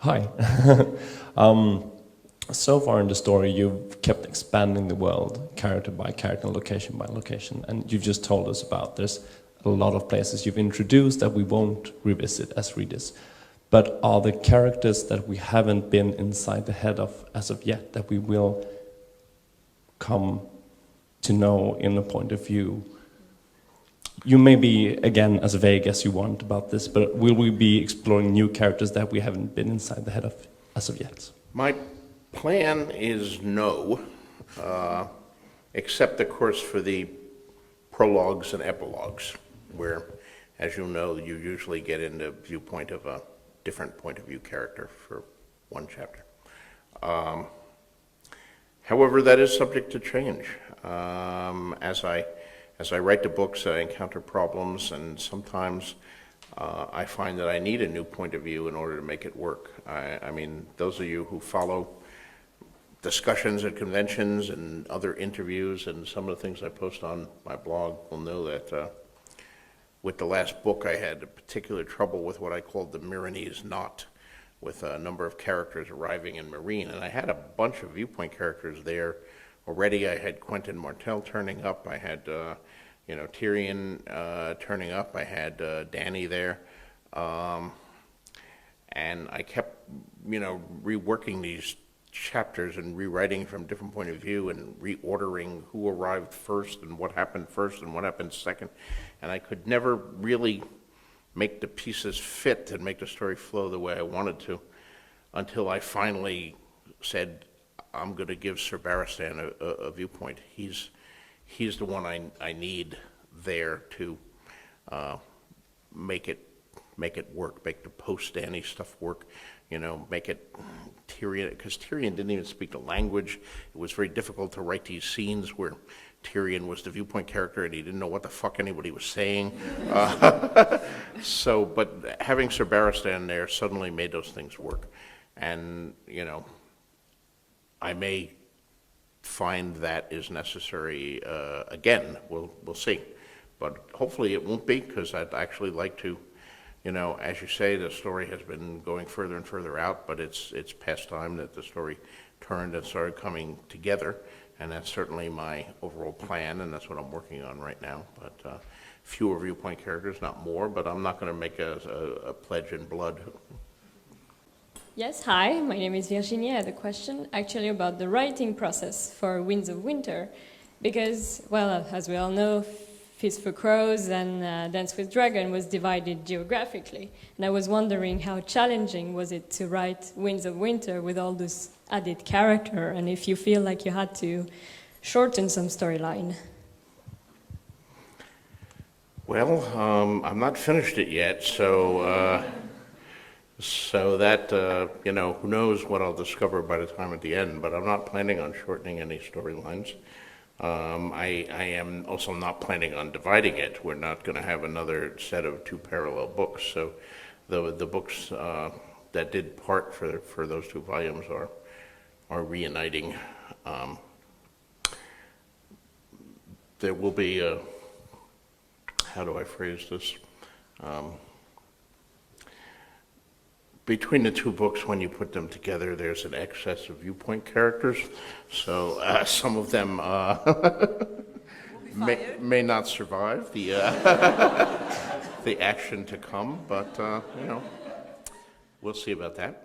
Hi. So far in the story, you've kept expanding the world, character by character, location by location, and you've just told us about there's a lot of places you've introduced that we won't revisit as readers. But are the characters that we haven't been inside the head of as of yet that we will come to know in a point of view? You may be, again, as vague as you want about this, but will we be exploring new characters that we haven't been inside the head of as of yet? My plan is no, except of course for the prologues and epilogues, where, as you know, you usually get into viewpoint of a different point of view character for one chapter. However, that is subject to change. As I write the books, I encounter problems, and sometimes I find that I need a new point of view in order to make it work. I mean, those of you who follow discussions at conventions and other interviews and some of the things I post on my blog will know that with the last book I had a particular trouble with what I called the Miranese knot, with a number of characters arriving in Marine, and I had a bunch of viewpoint characters there already. I had Quentin Martell turning up, I had Tyrion turning up, I had Dany there, and I kept reworking these chapters and rewriting from different point of view and reordering who arrived first and what happened second, and I could never really make the pieces fit and make the story flow the way I wanted to until I finally said, I'm going to give Sir Barristan a viewpoint. He's the one I need there to make it work, make the post-Dany stuff work, make it Tyrion, because Tyrion didn't even speak the language. It was very difficult to write these scenes where Tyrion was the viewpoint character and he didn't know what the fuck anybody was saying. But having Sir Barristan there suddenly made those things work. And, I may find that is necessary again. We'll see. But hopefully it won't be, because I'd actually like to, as you say, the story has been going further and further out, but it's past time that the story turned and started coming together. And that's certainly my overall plan, and that's what I'm working on right now. But fewer viewpoint characters, not more, but I'm not going to make a pledge in blood. Yes, hi, my name is Virginie. I had a question actually about the writing process for Winds of Winter, because, well, as we all know, Feast for Crows and Dance with Dragon was divided geographically. And I was wondering how challenging was it to write Winds of Winter with all this added character, and if you feel like you had to shorten some storyline. Well, I'm not finished it yet, so that, who knows what I'll discover by the time at the end, but I'm not planning on shortening any storylines. I am also not planning on dividing it. We're not going to have another set of two parallel books, so the books that did part for those two volumes are reuniting. There will be how do I phrase this? Between the two books, when you put them together, there's an excess of viewpoint characters. So some of them may not survive the the action to come, but we'll see about that.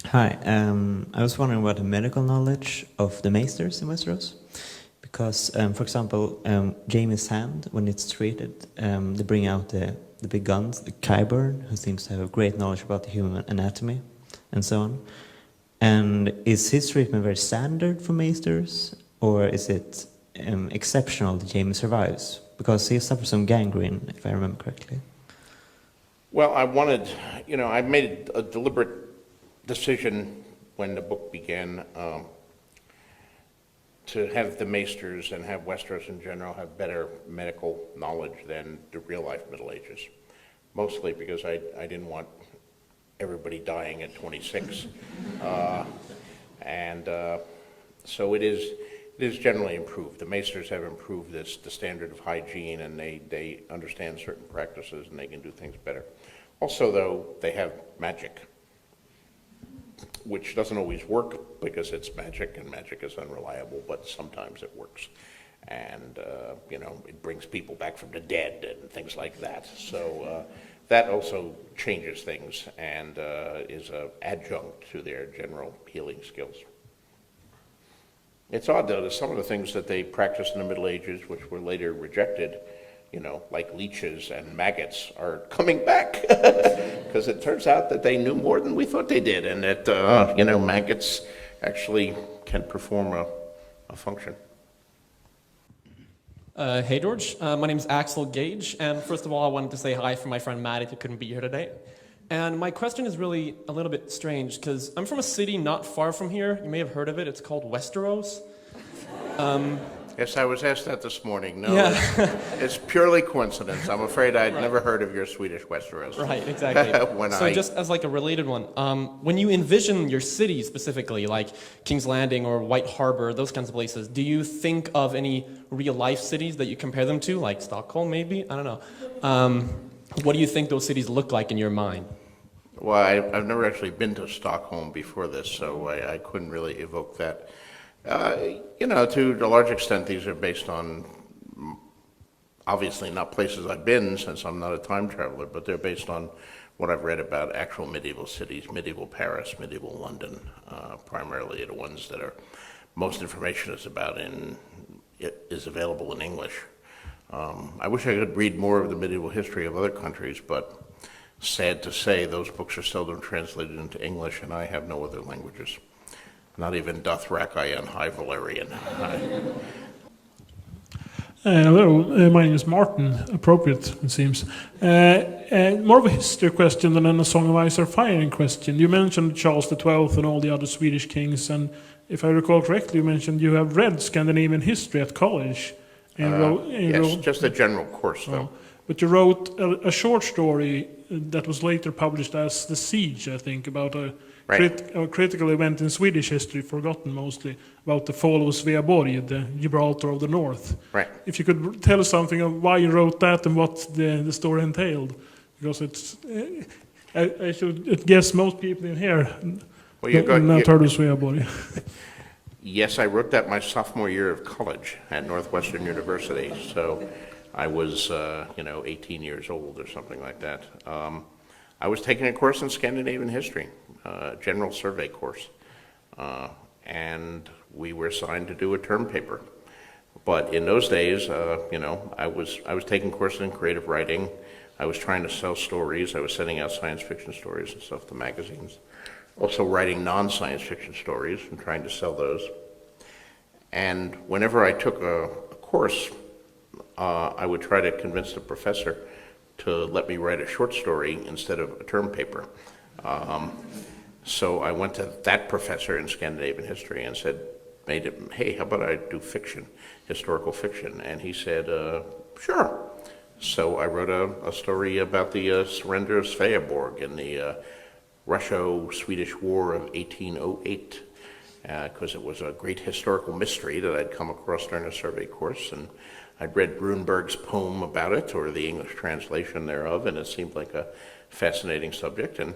Hi, I was wondering about the medical knowledge of the maesters in Westeros. Because, for example, Jaime's hand, when it's treated, they bring out the big guns, the Qyburn, who seems to have great knowledge about the human anatomy, and so on. And is his treatment very standard for maesters, or is it exceptional that Jaime survives? Because he suffers from gangrene, if I remember correctly. Well, I made a deliberate decision when the book began to have the maesters and have Westeros in general have better medical knowledge than the real-life Middle Ages. Mostly because I didn't want everybody dying at 26. So it is generally improved. The maesters have improved the standard of hygiene, and they understand certain practices and they can do things better. Also, though, they have magic. which doesn't always work because it's magic, and magic is unreliable, but sometimes it works. And, it brings people back from the dead and things like that. So that also changes things and is an adjunct to their general healing skills. It's odd, though, that some of the things that they practiced in the Middle Ages, which were later rejected, like leeches and maggots, are coming back. Because it turns out that they knew more than we thought they did, and that, maggots actually can perform a function. Hey, George. My name's Axel Gage, and first of all, I wanted to say hi for my friend Maddie who couldn't be here today. And my question is really a little bit strange, because I'm from a city not far from here. You may have heard of it. It's called Westeros. Yes, I was asked that this morning. No, Yeah. it's purely coincidence. I'm afraid I'd never heard of your Swedish Westeros. Right, exactly. Just as like a related one, when you envision your city specifically, like King's Landing or White Harbor, those kinds of places, do you think of any real-life cities that you compare them to, like Stockholm maybe? I don't know. What do you think those cities look like in your mind? Well, I've never actually been to Stockholm before this, so I couldn't really evoke that. To a large extent, these are based on, obviously not places I've been since I'm not a time traveler, but they're based on what I've read about actual medieval cities, medieval Paris, medieval London, primarily the ones that are most information is available in English. I wish I could read more of the medieval history of other countries, but sad to say, those books are seldom translated into English, and I have no other languages. Not even Dothraki and High Valyrian. Hello, my name is Martin. Appropriate, it seems. More of a history question than a Song of Ice and Fire question. You mentioned Charles XII and all the other Swedish kings, and if I recall correctly, you mentioned you have read Scandinavian history at college. Yes, just a general course, though. But you wrote a short story that was later published as The Siege, I think, about a critical event in Swedish history, forgotten mostly, about the fall of Sveaborg, the Gibraltar of the North. Right. If you could tell us something of why you wrote that and what the story entailed, because it's, I should guess most people in here not heard of Sveaborg. Yes, I wrote that my sophomore year of college at Northwestern University, so I was, 18 years old or something like that. I was taking a course in Scandinavian history, general survey course, and we were assigned to do a term paper. But in those days, I was taking courses in creative writing. I was trying to sell stories. I was sending out science fiction stories and stuff to magazines. Also writing non-science fiction stories and trying to sell those. And whenever I took a course, I would try to convince the professor to let me write a short story instead of a term paper. So I went to that professor in Scandinavian history and said, hey, how about I do fiction, historical fiction? And he said, sure. So I wrote a story about the surrender of Sveaborg in the Russo-Swedish War of 1808, because it was a great historical mystery that I'd come across during a survey course, and I'd read Brunberg's poem about it, or the English translation thereof, and it seemed like a fascinating subject, and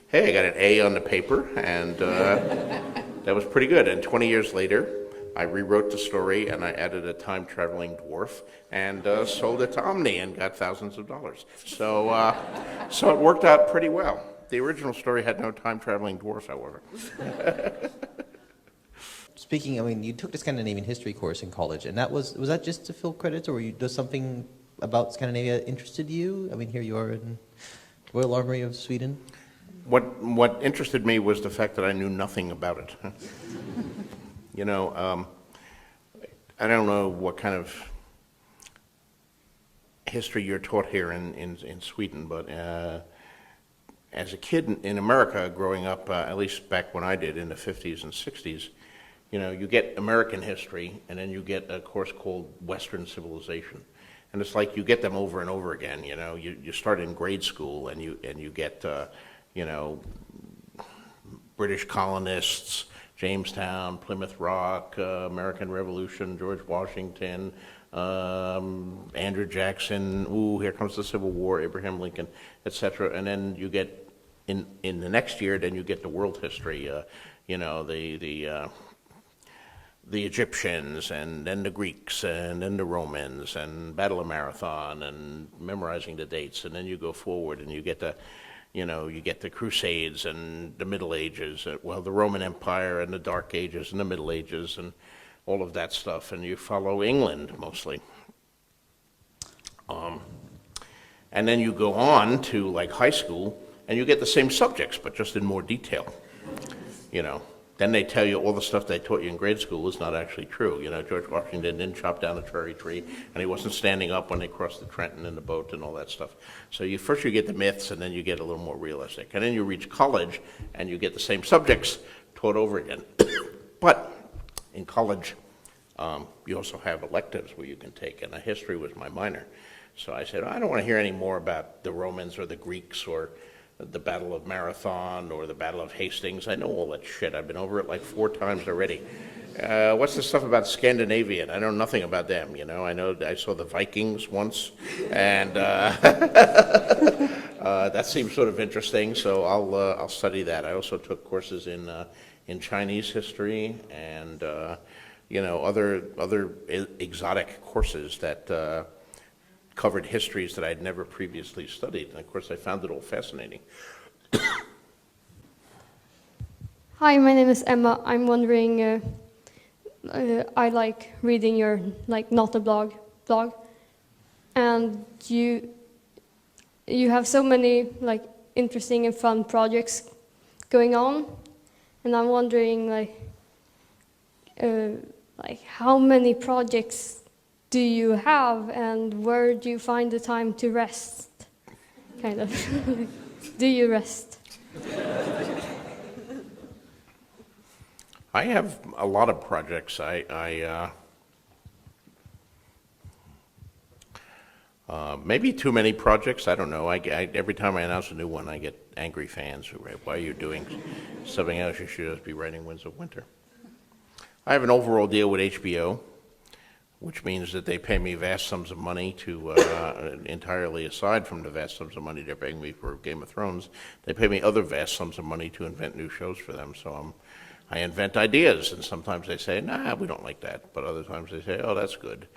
hey, I got an A on the paper, and that was pretty good. And 20 years later, I rewrote the story, and I added a time-traveling dwarf, and sold it to Omni, and got thousands of dollars. So, so it worked out pretty well. The original story had no time-traveling dwarf, however. Speaking, you took the Scandinavian history course in college, and was that just to fill credits, or does something about Scandinavia interested you? Here you are in Royal Army of Sweden. What interested me was the fact that I knew nothing about it. I don't know what kind of history you're taught here in Sweden, but as a kid in America growing up, at least back when I did in the 50s and 60s, you get American history, and then you get a course called Western Civilization. And it's like you get them over and over again, You start in grade school, and you get, British colonists, Jamestown, Plymouth Rock, American Revolution, George Washington, Andrew Jackson, here comes the Civil War, Abraham Lincoln, etc. And then you get in the next year, then you get the world history, you know, the Egyptians, and then the Greeks, and then the Romans, and Battle of Marathon, and memorizing the dates, and then you go forward, and you get the, you know, you get the Crusades and the Middle Ages, well, the Roman Empire and the Dark Ages and the Middle Ages, and all of that stuff, and you follow England mostly. And then you go on to like high school, and you get the same subjects, but just in more detail, you know. Then they tell you all the stuff they taught you in grade school is not actually true. You know, George Washington didn't chop down a cherry tree, and he wasn't standing up when they crossed the Trenton in the boat and all that stuff. So first you get the myths, and then you get a little more realistic. And then you reach college, and you get the same subjects taught over again. But in college, you also have electives where you can take, and history was my minor. So I said, I don't want to hear any more about the Romans or the Greeks or the Battle of Marathon or the Battle of Hastings. I know all that shit. I've been over it like 4 times already. What's the stuff about Scandinavian? I know nothing about them, you know. I saw the Vikings once, and that seems sort of interesting, so I'll study that. I also took courses in Chinese history and you know, other exotic courses that covered histories that I'd never previously studied, and of course I found it all fascinating. Hi, my name is Emma. I'm wondering, I like reading your, like, not a blog, and you have so many, like, interesting and fun projects going on, and I'm wondering, like how many projects do you have, and where do you find the time to rest? Kind of. Do you rest? I have a lot of projects. Maybe too many projects. I don't know. Every time I announce a new one, I get angry fans who write, "Why are you doing something else? You should just be writing Winds of Winter." I have an overall deal with HBO, which means that they pay me vast sums of money to, entirely aside from the vast sums of money they're paying me for Game of Thrones, they pay me other vast sums of money to invent new shows for them. So I invent ideas, and sometimes they say, nah, we don't like that. But other times they say, oh, that's good.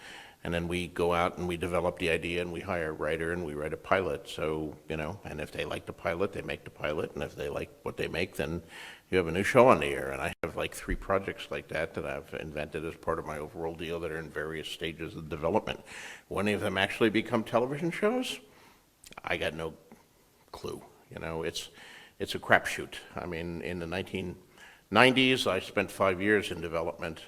And then we go out and we develop the idea, and we hire a writer, and we write a pilot. So, you know, and if they like the pilot, they make the pilot. And if they like what they make, then you have a new show on the air. And I have like 3 projects like that I've invented as part of my overall deal that are in various stages of development. Will any of them actually become television shows? I got no clue. You know, it's a crapshoot. I mean, in the 1990s, I spent 5 years in development,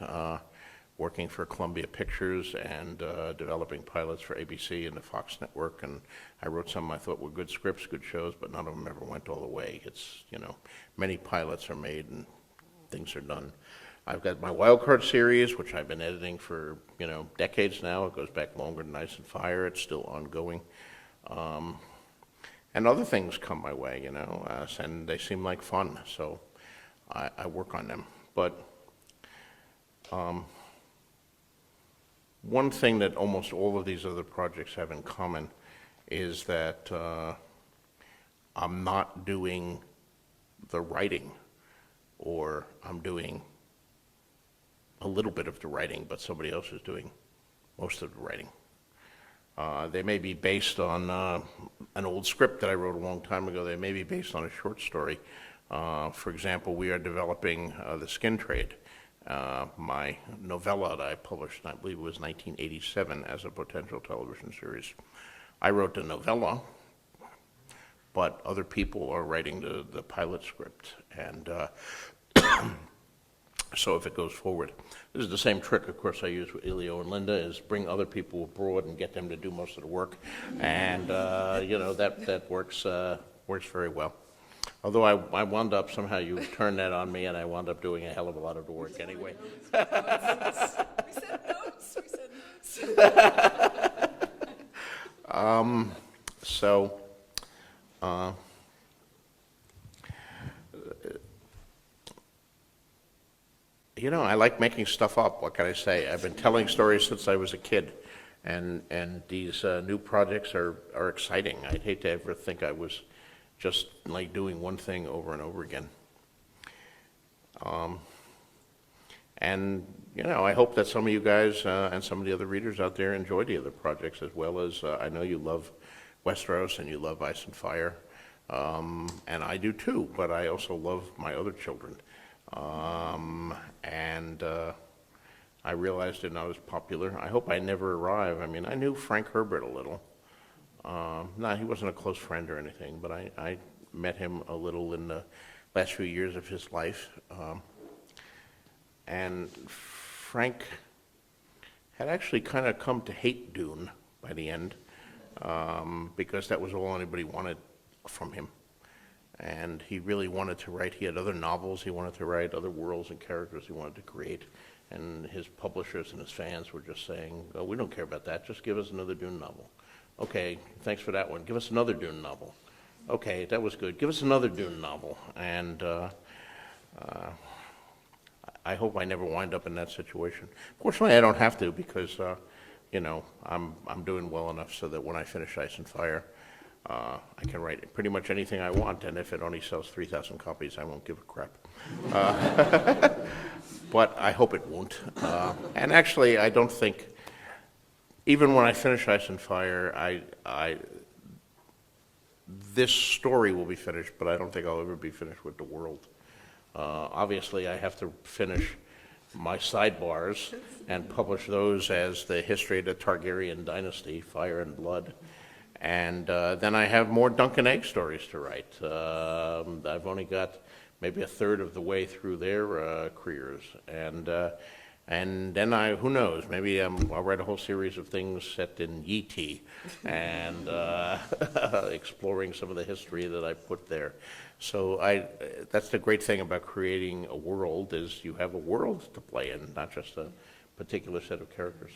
working for Columbia Pictures and developing pilots for ABC and the Fox network, and I wrote some I thought were good scripts, good shows, but none of them ever went all the way. It's, you know, many pilots are made and things are done. I've got my Wildcard series, which I've been editing for, you know, decades now. It goes back longer than Ice and Fire. It's still ongoing. And other things come my way, you know, and they seem like fun, so I work on them. But one thing that almost all of these other projects have in common is that I'm not doing the writing, or I'm doing a little bit of the writing, but somebody else is doing most of the writing. They may be based on an old script that I wrote a long time ago. They may be based on a short story. For example, we are developing The Skin Trade, my novella that I published, I believe it was 1987, as a potential television series. I wrote the novella, but other people are writing the pilot script. And so if it goes forward, this is the same trick, of course, I use with Elio and Linda, is bring other people abroad and get them to do most of the work. And, you know, that works very well. Although I wound up, somehow you turned that on me, and I wound up doing a hell of a lot of the work anyway. We said notes. So, you know, I like making stuff up. What can I say? I've been telling stories since I was a kid, and these new projects are exciting. I'd hate to ever think I was just like doing one thing over and over again. And, you know, I hope that some of you guys and some of the other readers out there enjoy the other projects as well as I know you love Westeros and you love Ice and Fire. And I do too, but I also love my other children. I realized they're not as popular. I hope I never arrive. I mean, I knew Frank Herbert a little. No, he wasn't a close friend or anything, but I met him a little in the last few years of his life. And Frank had actually kind of come to hate Dune by the end, because that was all anybody wanted from him. And he really wanted to write. He had other novels he wanted to write, other worlds and characters he wanted to create. And his publishers and his fans were just saying, oh, we don't care about that. Just give us another Dune novel. Okay, thanks for that one. Give us another Dune novel. Okay, that was good. Give us another Dune novel. And I hope I never wind up in that situation. Fortunately, I don't have to because, you know, I'm doing well enough so that when I finish Ice and Fire, I can write pretty much anything I want, and if it only sells 3,000 copies, I won't give a crap. But I hope it won't. And actually, I don't think, even when I finish Ice and Fire, this story will be finished, but I don't think I'll ever be finished with the world. Obviously, I have to finish my sidebars and publish those as the history of the Targaryen dynasty, Fire and Blood. And then I have more Dunk and Egg stories to write. I've only got maybe a third of the way through their careers. And then who knows, maybe I'll write a whole series of things set in Yee and exploring some of the history that I put there. So that's the great thing about creating a world is you have a world to play in, not just a particular set of characters.